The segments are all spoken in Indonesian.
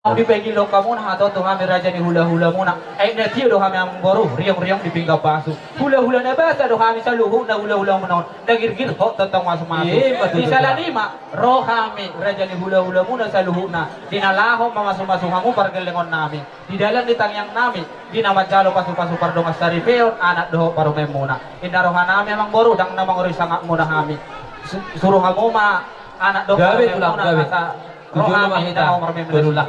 Di pegi lo kamu na hato to kami raja ni hula-hula muna. Ay na tiyo do kami ang boru, riyong-riyong di pingga paso. Hula-hula na bata do kami sa luho na hula-hula muna. Nagirgir ho tatang masuk-masuk. Di sala lima, ro kami raja ni hula-hula muna sa luho na. Dinalaho mamasuk-masuk kamu pargalingon namin. Di dalam di tangyang namin, di naman jalo pasu-pasu pardong astari peon, anak do parume muna. Inarohan namin ang boru, dang namang ori sangak muna kami. Suruh kamu ma anak do Gawe parume ulang, muna gawe. kata Tujuan roh naman kami kita na marme berulak.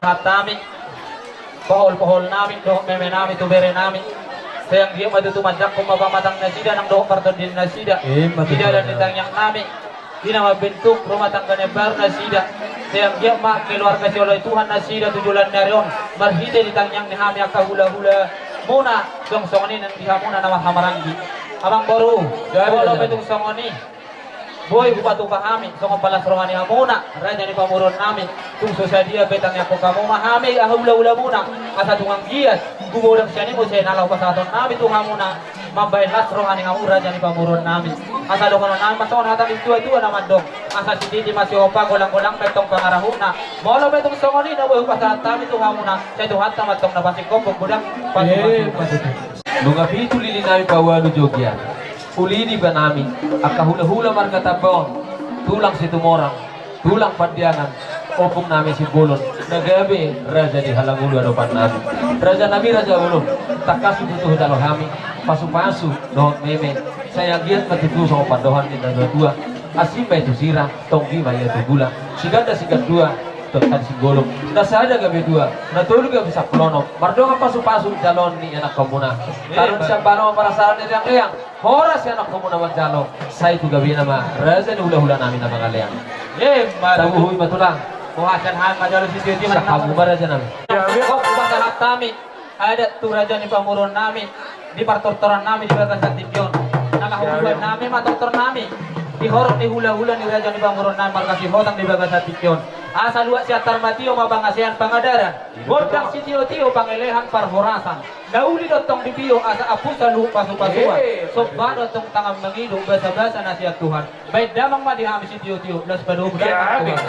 Hatami, pohol-pohol namin, dohok meme namin, tubere namin. Sayang dia matutumanjak kung mapamatang na sida ng dohok partod din na sida. Sida dan ditanyang namin. Di na mabentuk rumah tangga nebar na sida. Sayang dia keluarga si oleh Tuhan na sida tujulan na riyon. Marhide ditanyang ni hami akahula-hula. Muna, dong songoni nang dihamuna nama hamaranggi. Amang baru, wala betong songoni. Boy bupatu kami, songo palas rohani hamuna, raja ni pamurun namin. Tung dia betang ako kamu mahami, ahula-ula muna. Asa tungang gias, gumudang siya ni mo siya nalaw pasaton namin tung hamuna. Mambayin las rohani hamu raja ni pamurun namin. Asa dokonon namin, masongon hatan ituwa-ituwa naman dong. Asa si Didi masiopa, gulang-gulang betong pangarahuna. Molo betong songoni na boy pasaton namin tung hamuna. Saya tuhan tamat tong napasik kompong budang. Nunga pitu lili namin pawalu jogya. Ulini ba namin, akahula-hula marga tabon, tulang si tumorang, tulang pandianan, opong namin si bulon, nagabi, raja di halangulu adopan namin. Raja nabi raja ulo, takasu butuh dalo kami, pasu-pasu, dohon meme, sayang giat matutu sa pandohan di dua, asimba itu sirah, tonggi maya itu gula, siganda sigad dua, tentang si golong, nasada gabi dua, natulog gabi sa klono, mardonga pasu-pasu jalon ni anak komuna, tarun siya bano parasaran ni yang horas si anak komuna magjalo, sa itu gabi nama, raza ni hula-hula namin na mga leyang. Taguhui matulang, Muhasan han majalo si Titi sa kamu ba raja namin? Kok masalah kami ada tu raja ni pamurun namin di partortoran namin di bagas Tibyon. Nakahubuan namin matortor namin. Di horok ni hula-hula ni raja ni pamurun namin markasi hotang di bagas Tibyon. Asa luat si atar matio mabangasian pangadaran. Bodang si tio-tio pangelehan parhorasan. Nauli dotong bibio asa apusa luhu pasu-pasuan. Soba dotong tangan mengidung basa-basa nasihat Tuhan. Baik damang madihami si tio-tio. Las paduh budaya Tuhan.